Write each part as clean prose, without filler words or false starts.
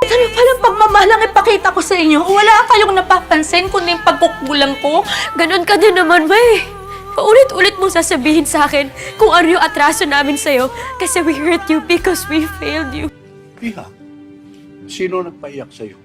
Ano palang pagmamahal ang ipakita ko sa inyo? Wala kayong napapansin kundi yung pagkukulang ko. Ganon ka din naman, May. Paulit-ulit mong sasabihin sa akin kung ano yung atraso namin sa'yo kasi we hurt you because we failed you. Iha, sino nagpaiyak sa'yo?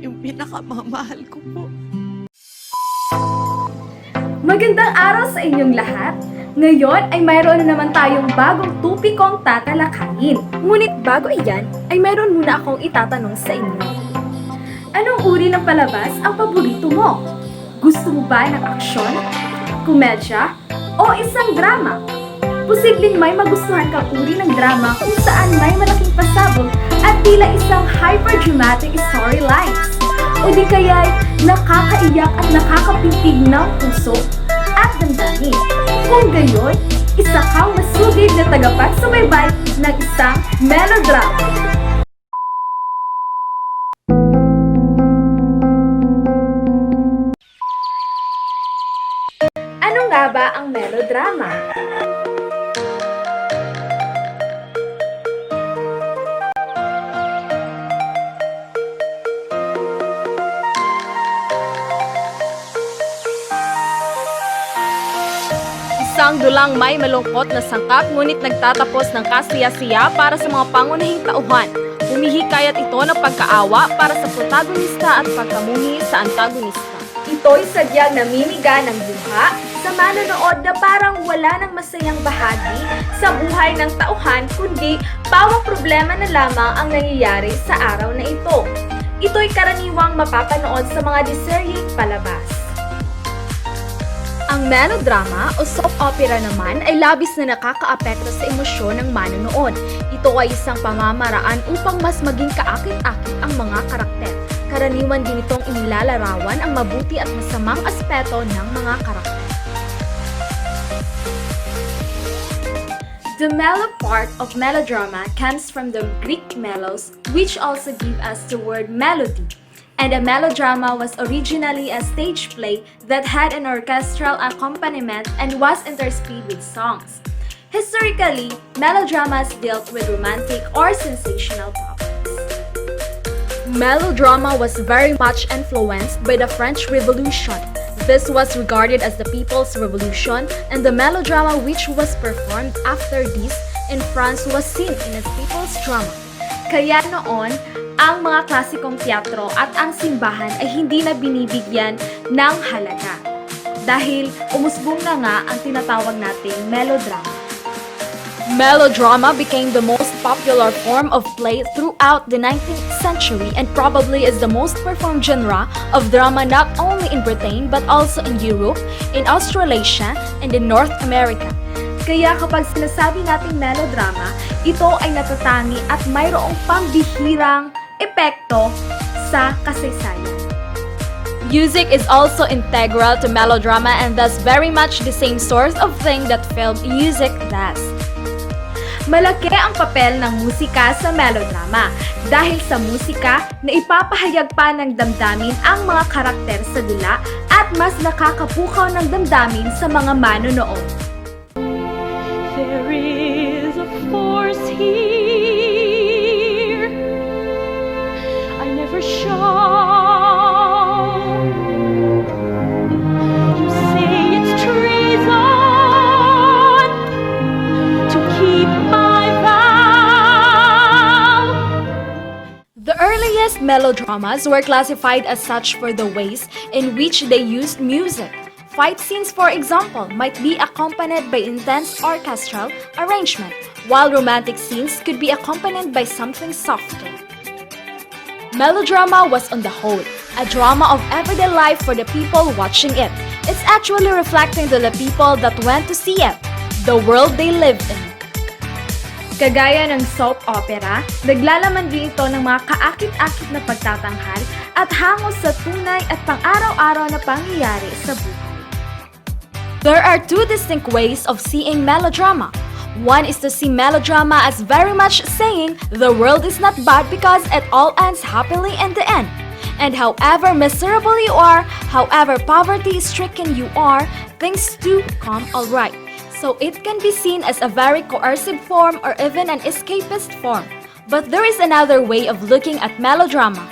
Yung pinakamamahal ko po. Magandang araw sa inyong lahat! Ngayon ay mayroon na naman tayong bagong tupikong tatalakayin. Ngunit bago iyan, ay mayroon muna akong itatanong sa inyo. Anong uri ng palabas ang paborito mo? Gusto mo ba ng aksyon, komedya, o isang drama? Posibleng may magustuhan kang uri ng drama kung saan may malaking pasabog at tila isang hyper-dramatic storylines. O di kaya'y nakakaiyak at nakakapitig ng puso at damdamin. Kung gayon, isa kang masugid na tagapagsubaybay ng isang melodrama. Ano nga ba ang melodrama? Isang dulang may malungkot na sangkap ngunit nagtatapos ng kasiya-siya para sa mga pangunahing tauhan. Humihikayat ito ng pagkaawa para sa protagonista at pagkamuhi sa antagonista. Ito'y sadyang namimiga ng luha sa manonood na parang wala ng masayang bahagi sa buhay ng tauhan kundi bawang problema na lamang ang nangyayari sa araw na ito. Ito'y karaniwang mapapanood sa mga diseryeng palabas. Ang melodrama o soap opera naman ay labis na nakakaapekto sa emosyon ng manonood. Ito ay isang pamamaraan upang mas maging kaakit-akit ang mga karakter. Karaniwan din itong inilalarawan ang mabuti at masamang aspeto ng mga karakter. The melo part of melodrama comes from the Greek melos, which also give us the word melody. And a melodrama was originally a stage play that had an orchestral accompaniment and was interspersed with songs. Historically, melodramas dealt with romantic or sensational topics. Melodrama was very much influenced by the French Revolution. This was regarded as the People's Revolution, and the melodrama which was performed after this in France was seen in as people's drama. Kaya noon, ang mga klasikong teatro at ang simbahan ay hindi na binibigyan ng halaga. Dahil umusbong na nga ang tinatawag nating melodrama. Melodrama became the most popular form of play throughout the 19th century and probably is the most performed genre of drama not only in Britain but also in Europe, in Australasia, and in North America. Kaya kapag sinasabi nating melodrama, ito ay natatangi at mayroong pambihirang epekto sa kasaysayan. Music is also integral to melodrama and thus very much the same source of thing that film music does. Malaki ang papel ng musika sa melodrama dahil sa musika na ipapahayag pa ng damdamin ang mga karakter sa dula at mas nakakapukaw ng damdamin sa mga manonood. There is a force here I never show. You say it's treason to keep my vow. The earliest melodramas were classified as such for the ways in which they used music. Fight scenes, for example, might be accompanied by intense orchestral arrangement, while romantic scenes could be accompanied by something softer. Melodrama was on the whole a drama of everyday life for the people watching it. It's actually reflecting to the people that went to see it, the world they lived in. Kagaya ng soap opera, naglalaman din ito ng mga kaakit-akit na pagtatanghal at hangos sa tunay at pang-araw-araw na pangyayari sa buhay. There are two distinct ways of seeing melodrama. One is to see melodrama as very much saying the world is not bad because it all ends happily in the end. And however miserable you are, however poverty-stricken you are, things do come alright. so it can be seen as a very coercive form or even an escapist form. But there is another way of looking at melodrama.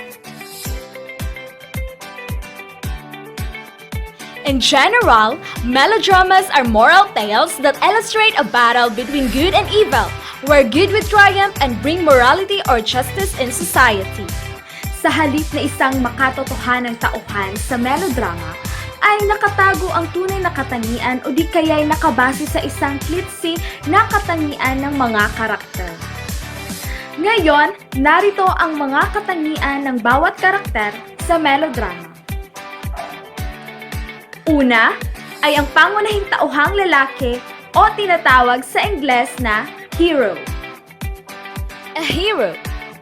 In general, melodramas are moral tales that illustrate a battle between good and evil, where good will triumph and bring morality or justice in society. Sa halip na isang makatotohanang tauhan sa melodrama, ay nakatago ang tunay na katangian o di kaya'y nakabase sa isang klitsi na katangian ng mga karakter. Ngayon, narito ang mga katangian ng bawat karakter sa melodrama. Una ay ang pangunahing tauhang lalaki o tinatawag sa Ingles na hero. A hero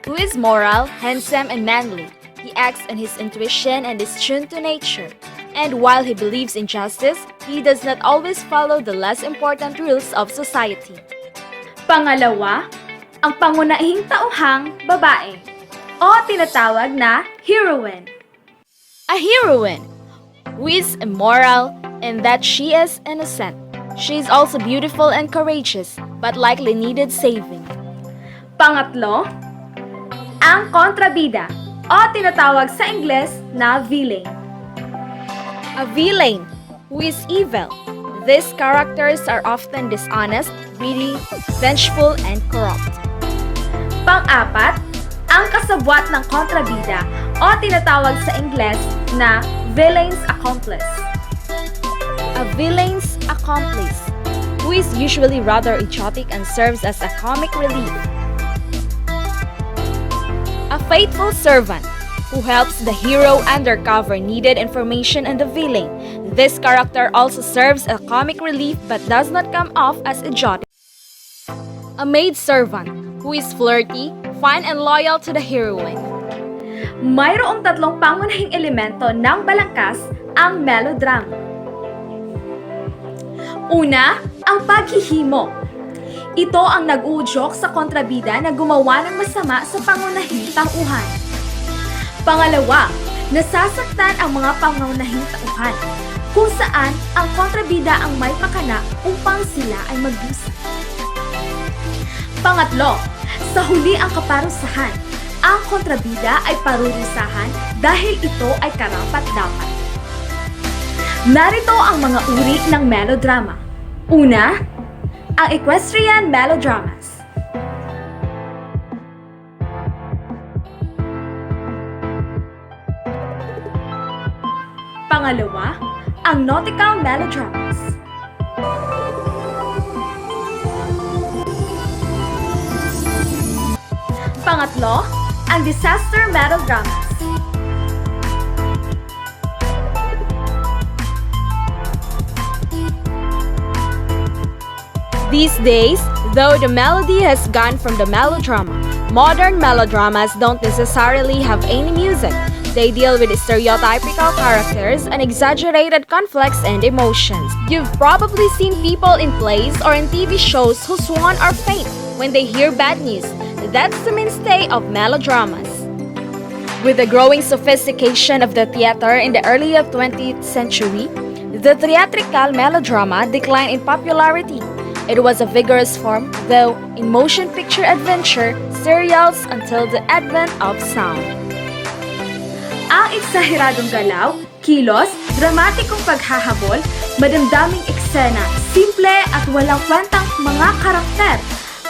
who is moral, handsome, and manly. He acts on his intuition and is tuned to nature. And while he believes in justice, he does not always follow the less important rules of society. Pangalawa, ang pangunahing tauhang babae o tinatawag na heroine. A heroine who is immoral in that she is innocent. She is also beautiful and courageous, but likely needed saving. Pangatlo, ang kontrabida o tinatawag sa Ingles na villain. A villain who is evil. These characters are often dishonest, greedy, vengeful, and corrupt. Pang-apat, ang kasabwat ng kontrabida o tinatawag sa Ingles na villain's accomplice. A villain's accomplice, who is usually rather idiotic and serves as a comic relief. A faithful servant, who helps the hero undercover needed information on the villain. This character also serves a comic relief but does not come off as idiotic. A maidservant, who is flirty, fun, and loyal to the heroine. Mayroong tatlong pangunahing elemento ng balangkas ang melodrama. Una, ang paghihimo. Ito ang nag-uudyok sa kontrabida na gumawa ng masama sa pangunahing tauhan. Pangalawa, nasasaktan ang mga pangunahing tauhan, kung saan ang kontrabida ang may pakana upang sila ay magdusa. Pangatlo, sa huli ang kaparusahan, ang kontrabida ay parurusahan dahil ito ay karapat-dapat. Narito ang mga uri ng melodrama. Una, ang equestrian melodramas. Pangalawa, ang nautical melodramas. Pangatlo, ang disaster melodramas. These days, though the melody has gone from the melodrama, modern melodramas don't necessarily have any music. They deal with stereotypical characters and exaggerated conflicts and emotions. You've probably seen people in plays or in TV shows who swan or faint when they hear bad news. That's the mainstay of melodramas. With the growing sophistication of the theater in the early 20th century, the theatrical melodrama declined in popularity. It was a vigorous form, though, in motion picture adventure serials until the advent of sound. Ang eksaheradong galaw, kilos, dramatikong paghahabol, madamdaming eksena, simple at walang kwentang mga karakter,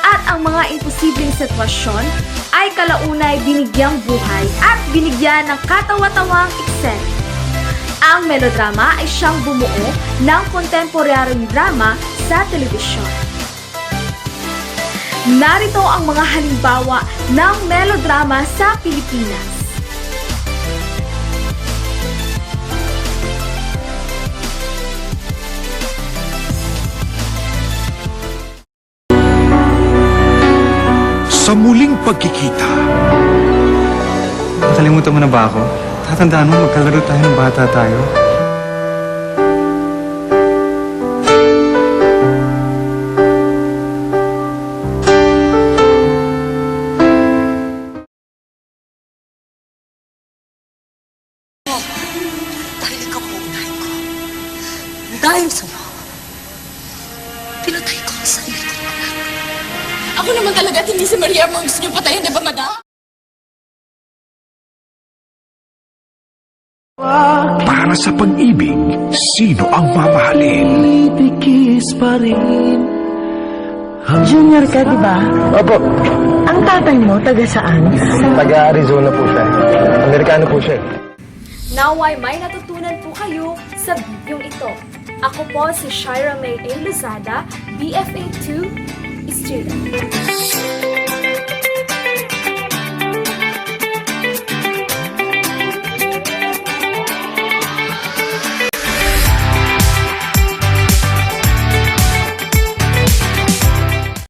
at ang mga imposibleng sitwasyon ay kalaunay binigyang buhay at binigyan ng katawa-tawang eksena. Ang melodrama ay siyang bumuo ng kontemporaryong drama sa telebisyon. Narito ang mga halimbawa ng melodrama sa Pilipinas. Sa muling pagkikita, Nakalimutan mo na ba ako? Tatandaan mo, magkalaro tayo ng bata tayo. Dahil ikaw ang unahin ko. Dahil sa'yo, po naman talaga at hindi si Maria ang gusto niyong patayin, di ba, madam? Para sa pag-ibig, sino ang mamahalin? Junior ka, di ba? Opo. Ang tatay mo, taga saan? Taga Arizona po siya. Amerikano po siya. Naway may natutunan po kayo sa bidyong ito. Ako po si Shairah Lozada, BFA 2 student.